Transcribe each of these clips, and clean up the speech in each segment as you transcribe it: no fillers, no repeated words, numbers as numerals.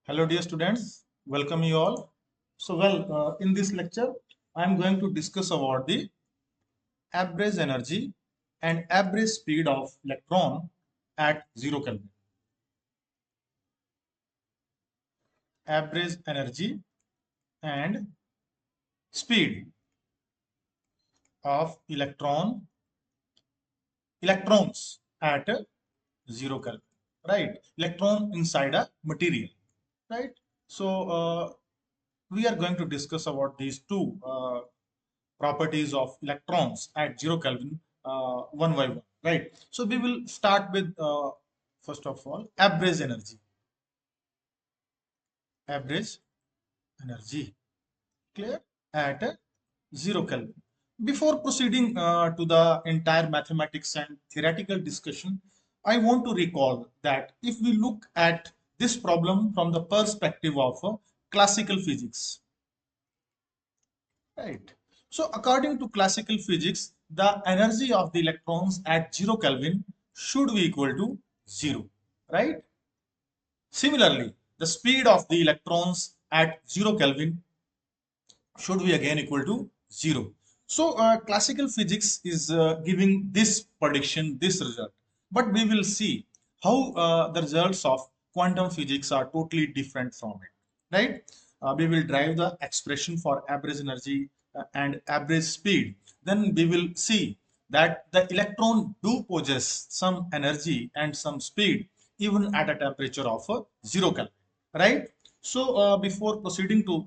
Hello, dear students. Welcome you all. In this lecture, I am going to discuss about the average energy and average speed of electron at 0 Kelvin. Average energy and speed of electrons at 0 Kelvin. Right? Electron inside a material. Right? So, we are going to discuss about these two properties of electrons at 0 Kelvin one by one, right? So we will start with first of all average energy, clear, at 0 Kelvin. Before proceeding to the entire mathematics and theoretical discussion, I want to recall that if we look at this problem from the perspective of classical physics, right. So according to classical physics, the energy of the electrons at 0 Kelvin should be equal to 0, right? Similarly, the speed of the electrons at 0 Kelvin should be again equal to 0. So classical physics is giving this prediction, this result. But we will see how the results of quantum physics are totally different from it, right? We will drive the expression for average energy and average speed. Then we will see that the electron do possess some energy and some speed even at a temperature of 0 Kelvin, right? So before proceeding to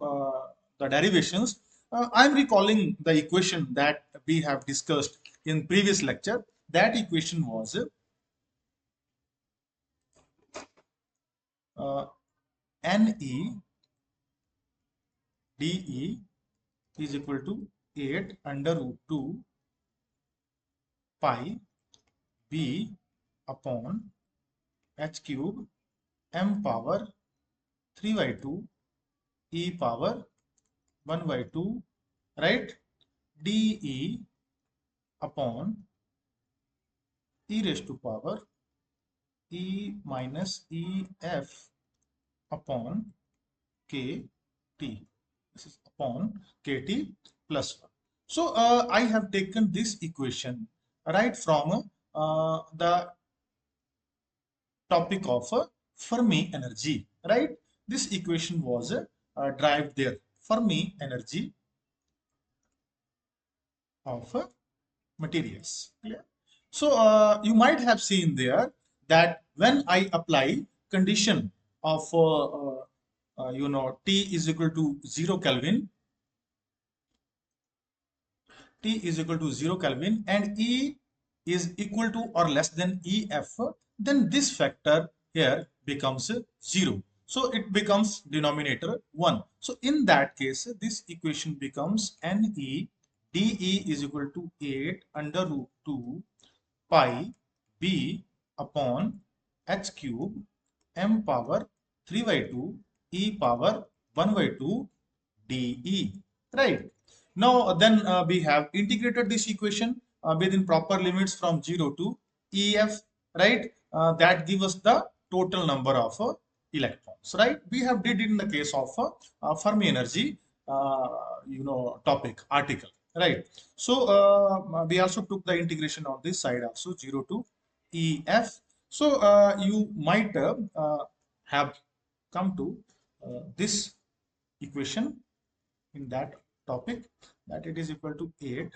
the derivations, I'm recalling the equation that we have discussed in previous lecture. That equation was Ne dE is equal to 8 under root 2 pi B upon h cube m power 3 by 2 e power 1 by 2, right, dE upon e raised to power e minus ef upon kt. This is upon kt plus 1. So I have taken this equation right from the topic of Fermi energy, right? This equation was derived there. Fermi energy of materials. Clear? So you might have seen there that when I apply condition of T is equal to 0 Kelvin, T is equal to 0 Kelvin, and E is equal to or less than EF, then this factor here becomes 0. So it becomes denominator 1. So in that case, this equation becomes Ne dE is equal to 8 under root 2 pi B upon h cube m power 3 by 2 e power 1 by 2 dE. Right. Now then we have integrated this equation within proper limits from 0 to EF, right? That gives us the total number of electrons, right? We have did it in the case of Fermi energy, topic article, right? So we also took the integration on this side also 0 to EF. So you might have come to this equation in that topic, that it is equal to 8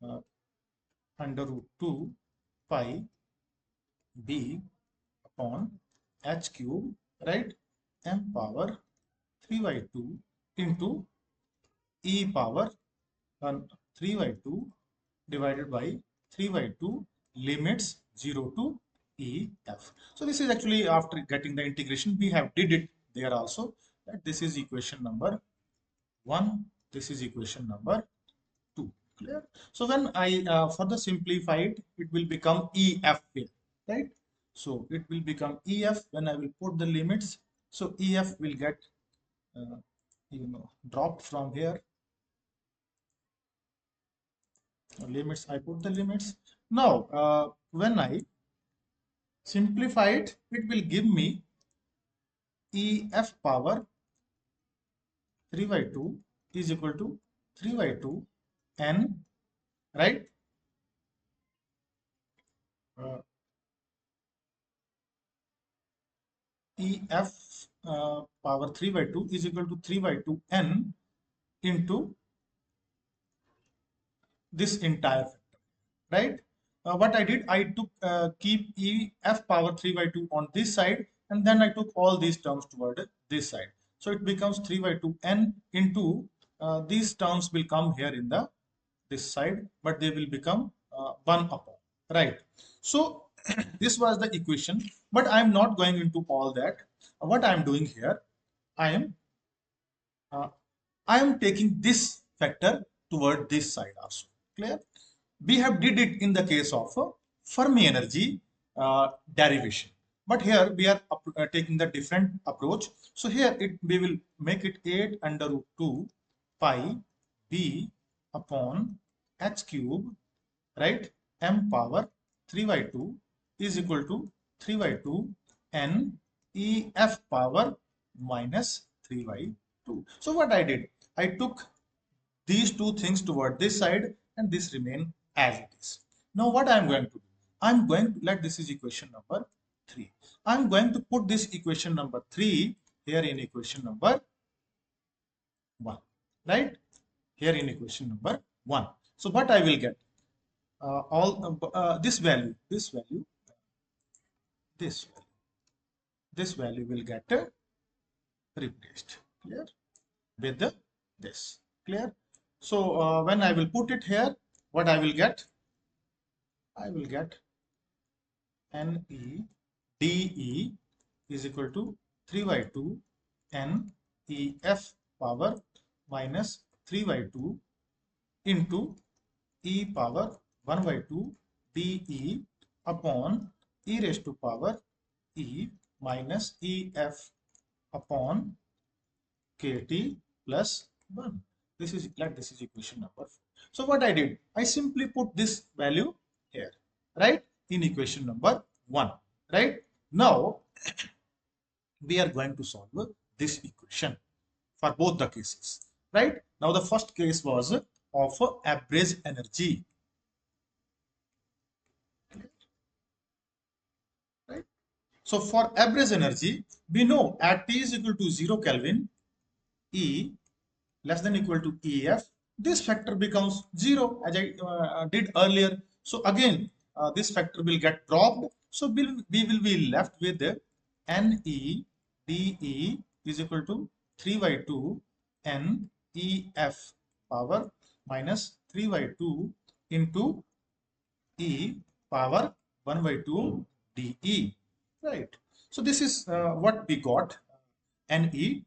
uh, under root 2 pi b upon h cube, right, m power 3 by 2 into e power 3 by 2 divided by 3 by 2 limits 0 to EF. So this is actually after getting the integration, we have did it there also, that this is equation number 1, this is equation number 2. Clear? So when I further simplify it, it will become EF here, right? So it will become EF when I will put the limits. So EF will get uh, dropped from here. Limits, I put the limits. Now when I simplify it, it will give me EF power 3 by 2 is equal to 3 by 2 N, right? Uh, EF power 3 by 2 is equal to 3 by 2 N into this entire factor, right? What I did, I took keep EF power 3 by 2 on this side, and then I took all these terms toward this side. So it becomes 3 by 2 N into these terms will come here in the this side, but they will become 1 upon, right? So this was the equation, but I am not going into all that. What I am doing here, I am uh, I am taking this factor toward this side also. Clear? We have did it in the case of Fermi energy derivation, but here we are taking the different approach. So here we will make it 8 under root 2 pi b upon h cube, right? M power 3 by 2 is equal to 3 by 2 n E F power minus 3 by 2. So what I did, I took these two things toward this side and this remain as it is. Now what I am going to do, I am going to let this is equation number 3. I am going to put this equation number 3 here in equation number 1, right? Here in equation number 1. So what I will get, this value, this value will get replaced, clear, with this, clear. So when I will put it here, what I will get, I will get NEDE is equal to 3 by 2 NEF power minus 3 by 2 into E power 1 by 2 DE upon E raised to power E minus EF upon KT plus 1. This is equation number 4. So what I did, I simply put this value here, right, in equation number 1, right? Now we are going to solve this equation for both the cases, right? Now the first case was of average energy, right? So for average energy, we know at T is equal to 0 Kelvin, E less than equal to EF, this factor becomes 0 as I did earlier. So again, this factor will get dropped. So we will be left with NEDE is equal to 3 by 2 NEF power minus 3 by 2 into E power 1 by 2 DE, right? So this is what we got, NEDE.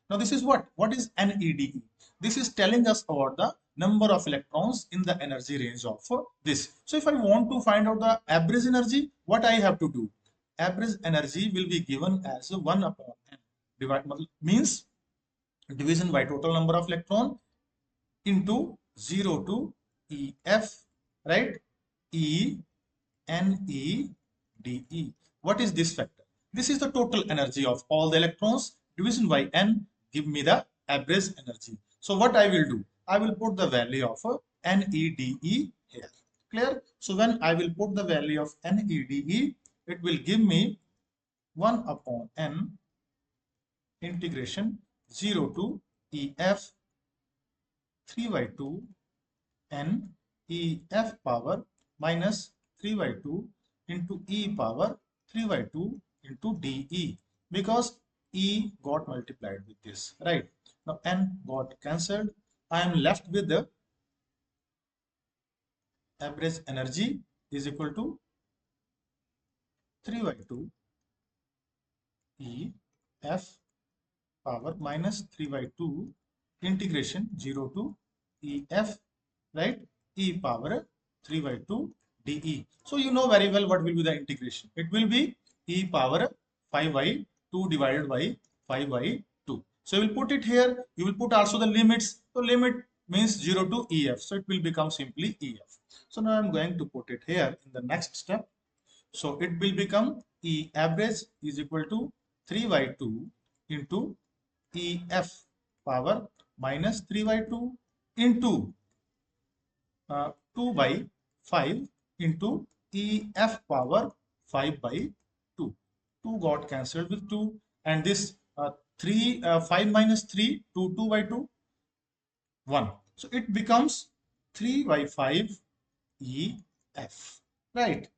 Now this is what is NEDE? This is telling us about the number of electrons in the energy range of this. So if I want to find out the average energy, what I have to do? Average energy will be given as 1 upon n. Divide means division by total number of electron into 0 to EF, right? E NEDE. What is this factor? This is the total energy of all the electrons. Division by n give me the average energy. So what I will do? I will put the value of NEDE here. Clear? So when I will put the value of NEDE, it will give me 1 upon n integration 0 to EF 3 by 2 n EF power minus 3 by 2 into E power 3 by 2 into DE, because E got multiplied with this, right? Now n got cancelled. I am left with the average energy is equal to 3 by 2 E F power minus 3 by 2 integration 0 to EF, right? E power 3 by 2 DE. So you know very well what will be the integration. It will be E power 5 by 2 divided by 5 by 2. So you will put it here. You will put also the limits. So limit means 0 to EF. So it will become simply EF. So now I am going to put it here in the next step. So it will become E average is equal to 3 by 2 into EF power minus 3 by 2 into 2 by 5 into EF power 5 by 2. 2 got cancelled with 2, and this 5 minus 3, 2 by 2, 1. So it becomes 3 by 5 EF, right?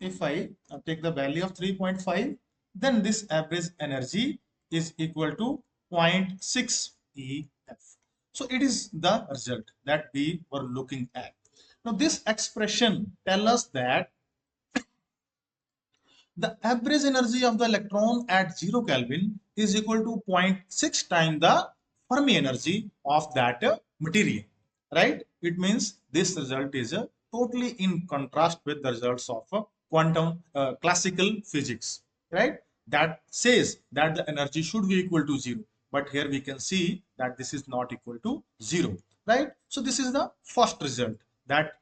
If I take the value of 3.5, then this average energy is equal to zero point 0.6 EF. So it is the result that we were looking at. Now this expression tells us that the average energy of the electron at 0 Kelvin is equal to zero point 0.6 times the Fermi energy of that material, right? It means this result is totally in contrast with the results of quantum classical physics, right? That says that the energy should be equal to 0. But here we can see that this is not equal to 0, right? So this is the first result that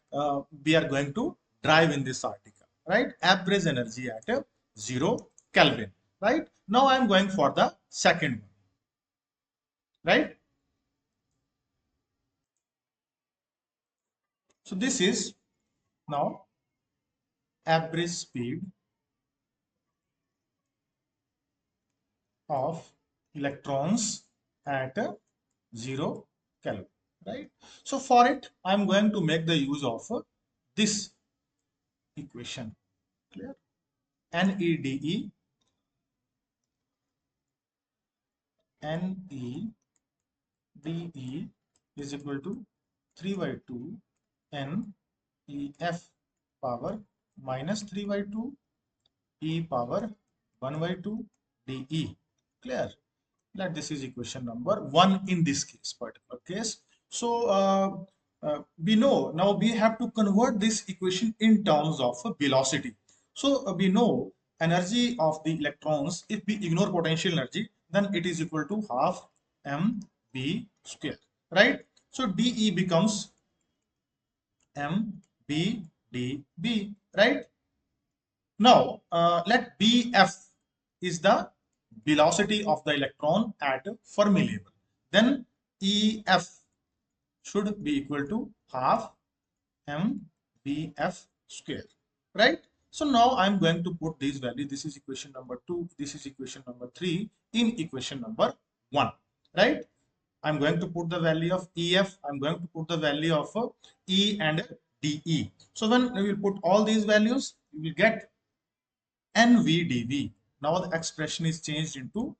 we are going to drive in this article, right? Average energy at 0 Kelvin, right? Now I am going for the second one, right? So this is now average speed of electrons at 0 Kelvin, right? So for it, I am going to make the use of this equation, clear? NEDE, NEDE is equal to 3 by 2 NEF power minus 3 by 2 E power 1 by 2 DE. Clear? That this is equation number 1 in this case, particular case. So we know now we have to convert this equation in terms of velocity. So we know energy of the electrons, if we ignore potential energy, then it is equal to half mv square, right? So dE becomes mb right? Now, let Bf is the velocity of the electron at Fermi level. Then Ef should be equal to half mBf square, right? So now I'm going to put these values. This is equation number 2. This is equation number 3 in equation number 1, right? I'm going to put the value of EF. I'm going to put the value of E and DE. So when we will put all these values, you will get NVDV. Now the expression is changed into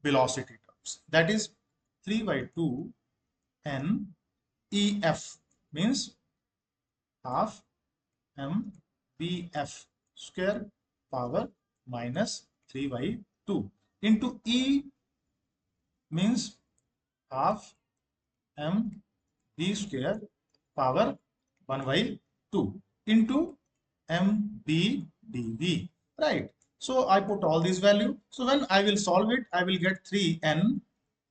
velocity terms. That is 3 by 2 N EF means half MBF square power minus 3 by 2 into E means half MB square power 1 by 2 into MBDV, right? So I put all these value. So when I will solve it, I will get 3n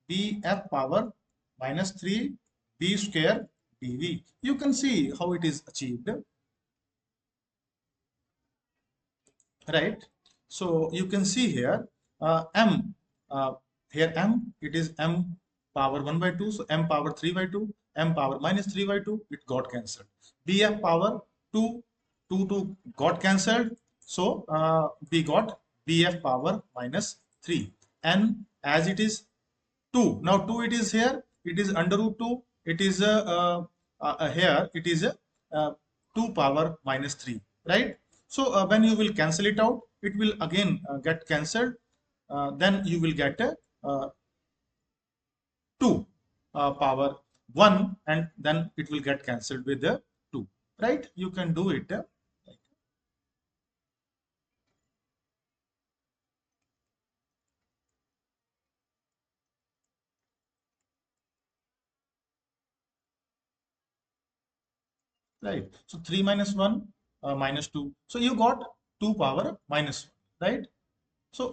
bf power minus 3 b square dv. You can see how it is achieved, right? So you can see here m here m, it is m power 1 by 2, so m power 3 by 2, m power minus 3 by 2, it got cancelled. Bf power 2, 2 got cancelled, so we got bf power minus 3, and as it is 2, now 2 it is here, it is under root 2, it is here it is 2 power minus 3, right? So when you will cancel it out, it will again get cancelled, then you will get 2 power 1, and then it will get cancelled with the 2, right? You can do it right? So 3 minus 1 minus 2, so you got 2 power minus 1, right? So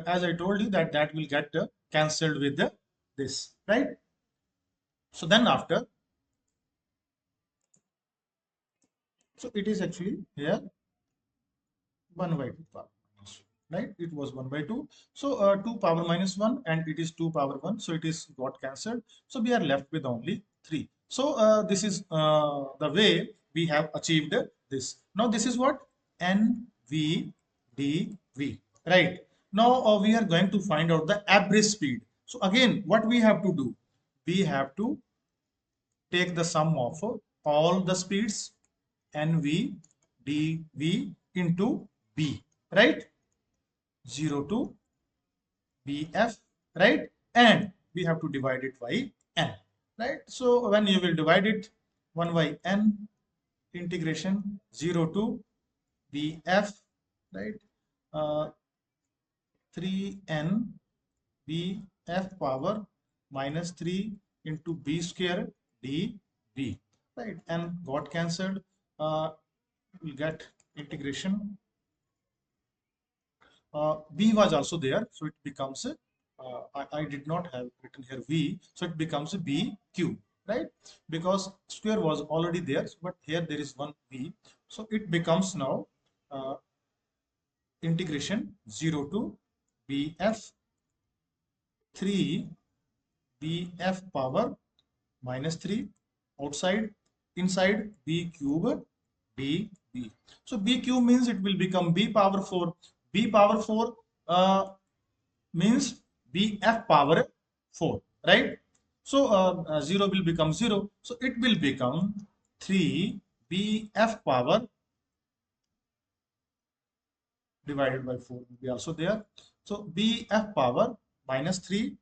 as I told you that that will get cancelled with this, right? So then after, so it is actually here 1 by 2 power minus 1. right? It was 1 by 2. So 2 power minus 1 and it is 2 power 1, so it is got cancelled, so we are left with only 3. So this is the way we have achieved this. Now this is what NVDV, right? Now we are going to find out the average speed. So again, what we have to do, we have to take the sum of all the speeds NVDV into B, right? 0 to BF, right? And we have to divide it by N, right? So when you will divide it 1 by N, integration 0 to BF, right? 3N BF power minus 3 into B square dB, right? And got cancelled. We'll get integration. B was also there, so it becomes I did not have written here V, so it becomes a B cube, right? Because square was already there, but here there is one V, so it becomes now uh, integration 0 to BF 3 BF power minus 3 outside, inside B cube dB. So B cube means it will become B power 4. B power 4 means BF power 4, right? So 0 will become 0. So it will become 3 BF power divided by 4 will be also there. So BF power minus 3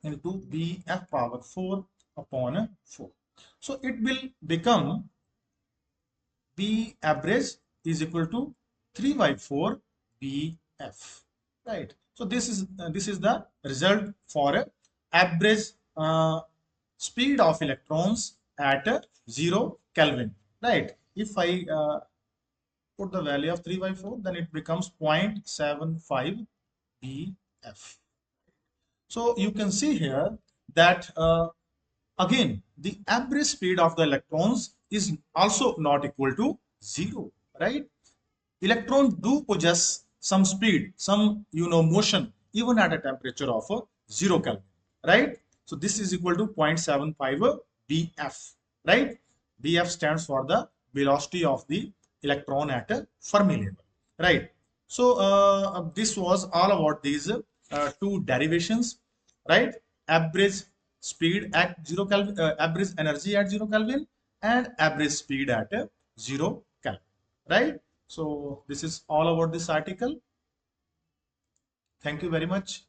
into BF power 4 upon 4. So it will become B average is equal to 3 by 4 BF, right? So this is the result for average speed of electrons at 0 Kelvin, right? If I put the value of 3 by 4, then it becomes 0.75 BF. So you can see here that again, the average speed of the electrons is also not equal to 0, right? Electrons do possess some speed, some motion, even at a temperature of 0 Kelvin, right? So this is equal to 0.75 BF, right? BF stands for the velocity of the electron at a Fermi level, right? So this was all about these two derivations, right? Average speed at 0 Kelvin, average energy at 0 Kelvin, and average speed at 0 Kelvin, right? So this is all about this article. Thank you very much.